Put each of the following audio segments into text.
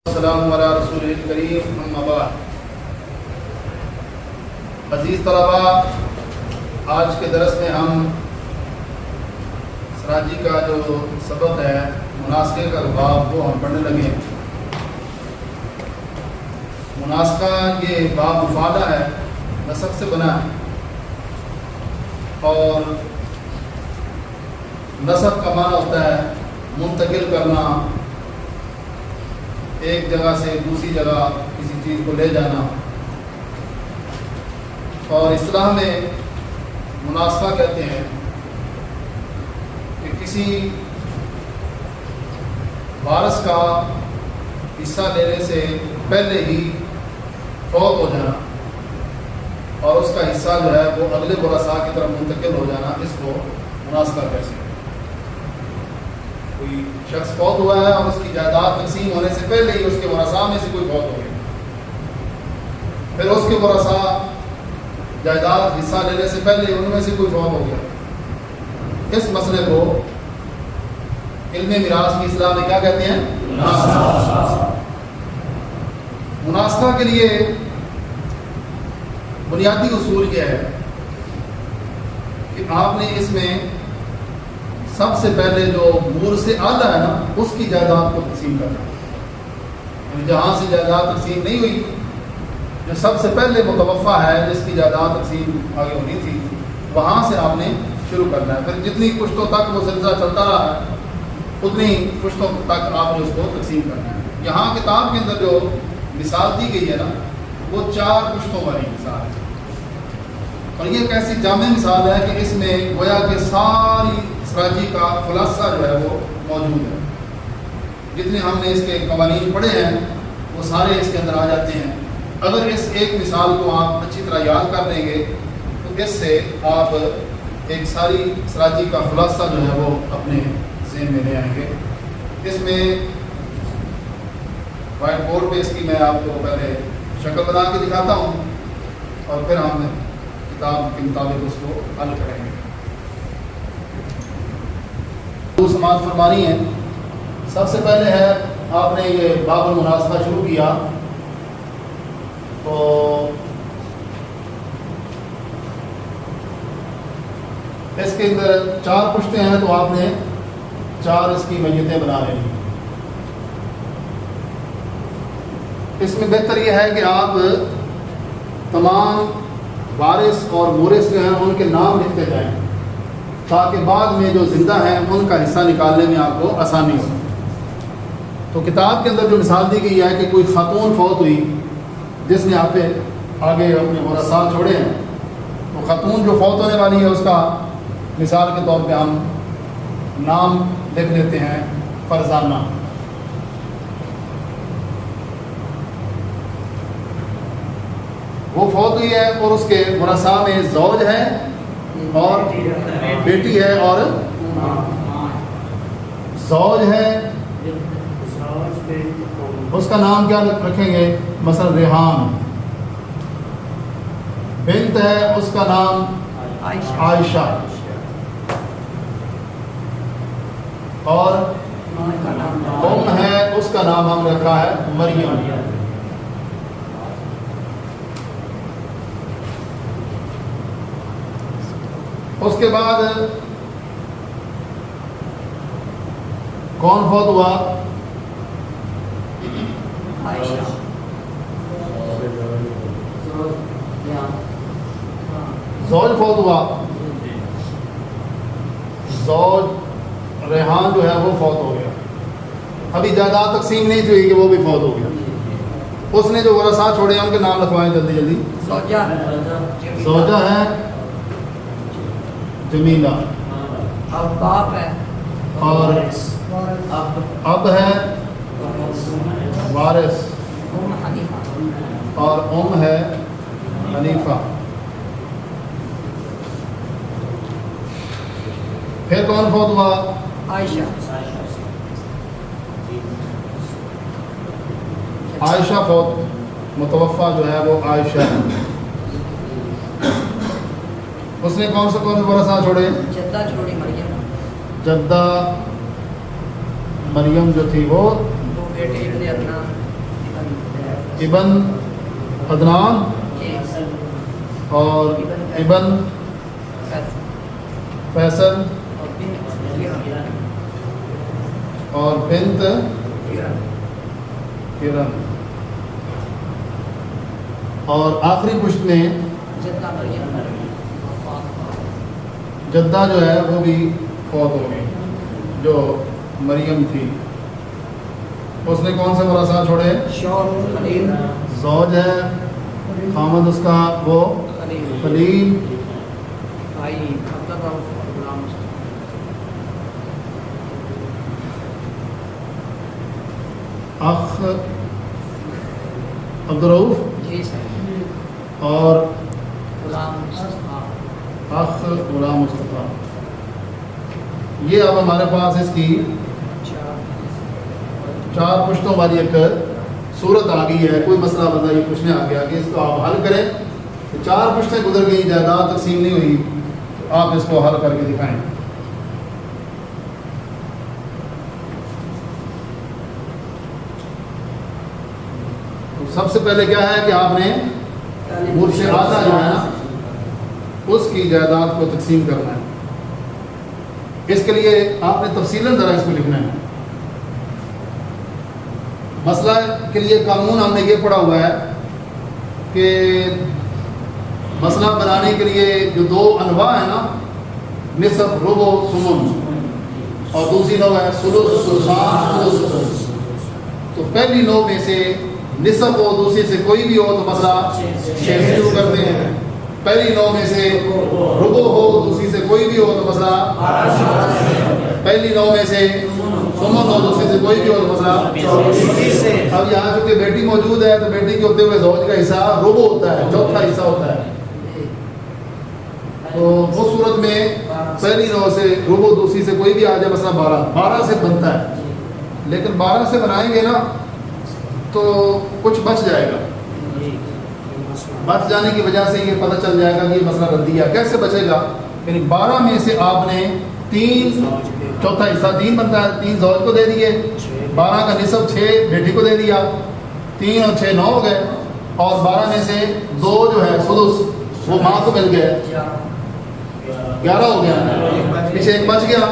السلام علی رسول الکریم اما بعد۔ عزیز طلباء، آج کے درس میں ہم سراجی کا جو سبق ہے مناسخے کا باب وہ ہم پڑھنے لگے ہیں۔ مناسخہ یہ باب مفادہ ہے، نسخ سے بنا ہے، اور نسخ کا معنی ہوتا ہے منتقل کرنا، ایک جگہ سے دوسری جگہ کسی چیز کو لے جانا، اور اصطلاح میں مناسخہ کہتے ہیں کہ کسی وارث کا حصہ لینے سے پہلے ہی فوت ہو جانا اور اس کا حصہ جو ہے وہ اگلے ورثاء کی طرف منتقل ہو جانا، اس کو مناسخہ کہتے ہیں۔ کوئی شخص فوت ہوا ہے اور اس کی جائیداد تقسیم ہونے سے پہلے ہی اس کے ورثاء میں سے کوئی فوت ہو گیا، پھر اس کے ورثاء جائیداد حصہ لینے سے پہلے ان میں سے کوئی فوت ہو گیا، اس مسئلے کو علم میراث کی اصطلاح میں کیا کہتے ہیں؟ مناسخہ کے لیے بنیادی اصول یہ ہے کہ آپ نے اس میں سب سے پہلے جو مور سے اعلیٰ ہے نا، اس کی جائیداد کو تقسیم کرنا، یعنی جہاں سے جائیداد تقسیم نہیں ہوئی، جو سب سے پہلے متوفا ہے جس کی جائیداد تقسیم آگے ہونی تھی، وہاں سے آپ نے شروع کرنا ہے۔ پھر جتنی پشتوں تک وہ سلسلہ چلتا رہا ہے اتنی پشتوں تک آپ نے اس کو تقسیم کرنا ہے۔ یہاں کتاب کے اندر جو مثال دی گئی ہے نا، وہ 4 پشتوں والی مثال ہے، اور یہ ایک ایسی جامع مثال ہے کہ اس میں گویا کہ ساری سراجی کا خلاصہ جو ہے وہ موجود ہے۔ جتنے ہم نے اس کے قوانین پڑھے ہیں وہ سارے اس کے اندر آ جاتے ہیں۔ اگر اس ایک مثال کو آپ اچھی طرح یاد کر لیں گے تو اس سے آپ ایک ساری سراجی کا خلاصہ جو ہے وہ اپنے ذہن میں لے آئیں گے۔ اس میں وائٹ بورڈ پہ اس کی میں آپ کو پہلے شکل بنا کے دکھاتا ہوں اور پھر ہم کتاب کے مطابق اس کو حل کریں گے۔ سماعت فرمانی ہے۔ سب سے پہلے ہے آپ نے یہ باب المناسخہ شروع کیا تو اس کے اندر 4 پشتیں ہیں، تو آپ نے 4 اس کی میتیں بنا لینی۔ اس میں بہتر یہ ہے کہ آپ تمام وارث اور مورث جو ہیں ان کے نام لکھتے جائیں تاکہ بعد میں جو زندہ ہیں ان کا حصہ نکالنے میں آپ کو آسانی ہو۔ تو کتاب کے اندر جو مثال دی گئی ہے کہ کوئی خاتون فوت ہوئی جس نے آپ پہ آگے اپنے ورثاء چھوڑے ہیں، تو خاتون جو فوت ہونے والی ہے اس کا مثال کے طور پہ ہم نام لکھ لیتے ہیں فرزانہ۔ وہ فوت ہوئی ہے اور اس کے ورثاء میں زوج ہے اور بیٹی ہے اور زوج ہے، اس کا نام کیا رکھیں گے؟ مثلا ریحان۔ بنت ہے، اس کا نام عائشہ، اور ام ہے، اس کا نام ہم رکھا ہے مریم۔ اس کے بعد کون فوت ہوا؟ زوج فوت ہوا۔ زوج ریحان جو ہے وہ فوت ہو گیا، ابھی جائیداد تقسیم نہیں تھی کہ وہ بھی فوت ہو گیا۔ اس نے جو ورثاء چھوڑے ہیں ان کے نام لکھوائیں جلدی جلدی۔ زوجہ ہے جمیلہ، باپ ہے اور اب ہے وارث، اور ام ہے حنیفہ۔ پھر کون فوت ہوا؟ عائشہ۔ عائشہ فوت، متوفا جو ہے وہ عائشہ ہے۔ اس نے کون سے ورثاء چھوڑے؟ جدہ چھوڑی مریم، جدہ مریم جو تھی وہ بیٹے ابن عدنان، ابن عدنان جی اور ابن فیصل اور بنت کرن، اور آخری پشت میں جدہ مریم جدہ جو ہے وہ بھی فوت ہو گئی، جو مریم تھی۔ اس نے کون سے ورثہ چھوڑے؟ شور خلیل زوج ہے، خامد اس کا وہ خلیل، بھائی عبدالرؤف اور غلام مصطفیٰ۔ اخ عبدالرؤف جی سر، اور غلام مصطفیٰ۔ اخ غلام مصطفیٰ۔ یہ اب ہمارے پاس اس کی چار پشتوں والی ایک صورت آ گئی ہے۔ کوئی مسئلہ بندہ یہ پوچھنے آ گیا کہ اس کو آپ حل کریں، تو چار پشتیں گزر گئی، جائیداد تقسیم نہیں ہوئی، تو آپ اس کو حل کر کے دکھائیں۔ تو سب سے پہلے کیا ہے کہ آپ نے مجھ سے آدھا جو ہے نا اس کی جائیداد کو تقسیم کرنا ہے۔ اس کے لیے آپ نے تفصیلاً ذرا اس کو لکھنا ہے۔ مسئلہ کے لیے قانون ہم نے یہ پڑھا ہوا ہے کہ مسئلہ بنانے کے لیے جو دو انواع ہیں نا، نصف، ربع، ثمن، اور دوسری نوع ہے ثلث، ثلثان، ثلث۔ تو پہلی نوع میں سے نصف ہو، دوسری سے کوئی بھی ہو تو مسئلہ 6 سے شروع کرتے ہیں۔ پہلی نوع میں سے ربع ہو، دوسری سے کوئی بھی ہو تو مسئلہ 12 سے۔ پہلی نوع میں سے ثمن ہو، دوسری سے کوئی بھی ہو تو مسئلہ 24 سے۔ اب یہاں چونکہ بیٹی موجود ہے تو بیٹی کے ہوتے ہوئے زوج کا حصہ ربع ہوتا ہے، چوتھا حصہ ہوتا ہے۔ تو اس صورت میں پہلی نوع سے ربع، دوسری سے کوئی بھی آ جائے، مسئلہ 12 سے بنتا ہے۔ لیکن 12 سے بنائیں گے نا تو کچھ بچ جائے گا۔ بچ جانے کی وجہ سے یہ پتہ چل جائے گا کہ یہ مسئلہ ردیہ کیسے بچے گا۔ یعنی 12 میں سے آپ نے 3، چوتھا حصہ 3 بنتا ہے، 3 زوج کو دے دیے، 12 کا نصف 6 بیٹی کو دے دیا، 3 اور 6 9 ہو گئے، اور 12 میں سے 2 جو ہے سدس وہ ماں کو مل گئے، 11 ہو گیا، پیچھے ایک بچ گیا۔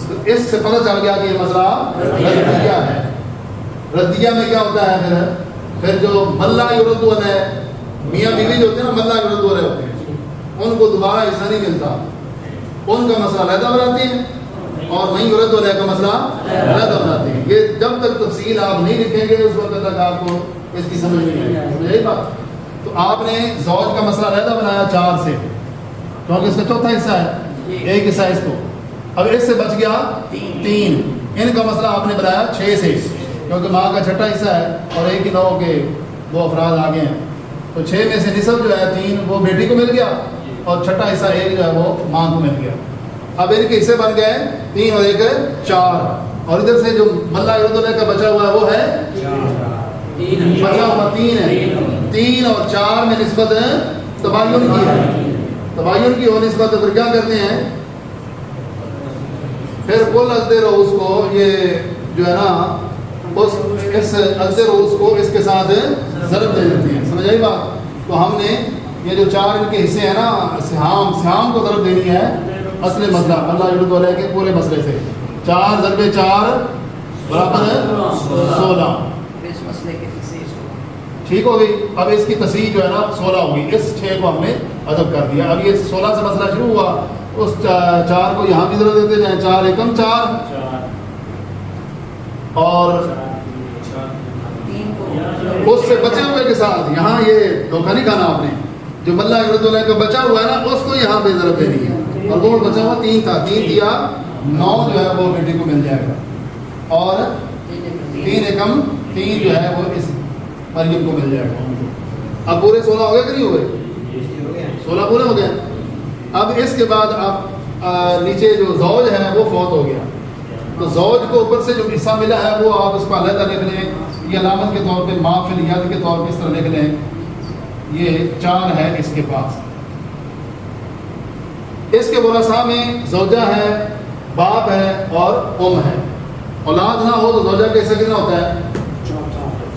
تو اس سے پتہ چل گیا کہ یہ مسئلہ ردیہ ہے۔ ردیہ میں کیا ہوتا ہے پھر جو ملہ یرد علیہ، میاں بیوی جو ہوتے ہیں نا ملہ یرد علیہ ہوتے ہیں، ان کو دوبارہ حصہ نہیں ملتا، ان کا مسئلہ علیحدہ بناتے ہیں، اور نہیں یرد علیہ کا مسئلہ علیحدہ بناتے ہیں۔ یہ جب تک تفصیل آپ نہیں لکھیں گے اس وقت تک آپ کو اس کی سمجھ نہیں آئے گی، سمجھ آئی بات؟ تو آپ نے زوج کا مسئلہ علیحدہ بنایا 4 سے، کیونکہ اس کا چوتھا حصہ ہے، ایک حصہ اس کو۔ اب اس سے بچ گیا 3، ان کا مسئلہ آپ نے بنایا 6 سے، کیونکہ ماں کا چھٹا حصہ ہے اور ایک ہی نوع کے 2 افراد آگے ہیں۔ تو 6 میں سے نصف جو ہے 3 وہ بیٹی کو مل گیا، اور چھٹا حصہ 1 جو ہے وہ ماں کو مل گیا۔ اب ان کے حصے بن گئے 3 اور 1 4، اور ادھر سے جو ملہ یرد علیہ کا بچا ہوا ہے وہ ہے بچا ہوا 3 ہے۔ 3 اور 4 میں نسبت تباین کی ہے، تباین کی ہو نسبت، پھر کیا کرتے ہیں، پھر کل عقد رؤوس کو یہ جو ہے نا اس عقد رؤوس کو اس کے ساتھ ضرب دے دیتے ہیں، سمجھ آئی بات؟ تو ہم نے یہ جو 4 ان کے حصے ہیں نا، سہام کو ضرب دینی ہے اصل مسئلہ اللہ یرد علیہ کے پورے مسئلے سے، 4 ضرب 4 برابر 16، اس مسئلے کے حصے ٹھیک ہو گئی۔ اب اس کی تصحیح جو ہے نا 16 ہوگی، اس 6 کو ہم نے عدد کر دیا۔ اب یہ 16 سے مسئلہ شروع ہوا، اس 4 کو یہاں بھی ضرور دیتے جائیں، 4 × 4 اور اس سے بچے ہوئے کے ساتھ یہاں یہ دھوکہ نہیں کھانا آپ نے، جو ملہ یرد علیہ کا بچا ہوا ہے نا اس کو یہاں پہ ضرب دینی ہے، اور وہ بچا ہوا 3 تھا، 3 دیا 9 جو ہے وہ بیٹی کو مل جائے گا، اور 3 × 3 جو ہے وہ اس مریم کو مل جائے گا۔ اب پورے 16 ہو گئے کہ نہیں ہو گئے؟ 16 پورے ہو گئے۔ اب اس کے بعد اب نیچے جو زوج ہے وہ فوت ہو گیا، تو زوج کو اوپر سے جو حصہ ملا ہے وہ آپ اس کو علیحدہ لکھ لیں، یہ علامت کے طور پہ ما فی الید کے طور پہ اس طرح لکھ لیں، یہ 4 ہے اس کے پاس۔ اس کے ورثاء میں زوجہ ہے، باپ ہے اور ام ہے۔ اولاد نہ ہو تو زوجہ کا حصہ کتنا ہوتا ہے؟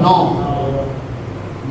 9।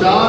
4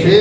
6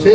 6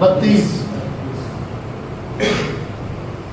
32।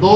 2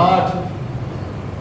8,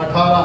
18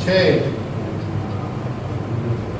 6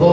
2,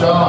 4,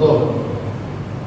2।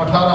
18।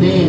3,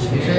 6,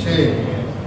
6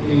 3।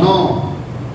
9।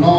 9।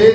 1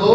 2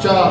4।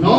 9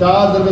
4 ×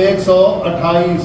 128।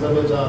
4,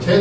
6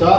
4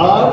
8,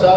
4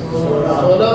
16,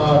8,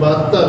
72।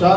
4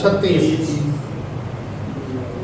36।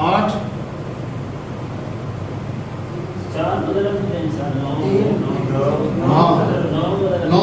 8, 9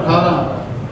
18,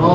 9,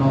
9,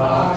8।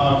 8।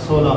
16,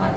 8।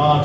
8।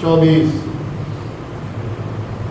24।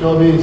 24।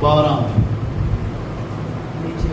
12।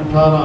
18।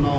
9।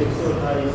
128।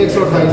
128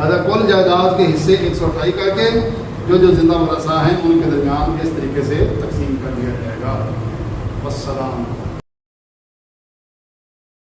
لہٰذا کل جائیداد کے حصے 128 کر کے جو زندہ ورثہ ہیں ان کے درمیان اس طریقے سے تقسیم کر دیا جائے گا. والسلام.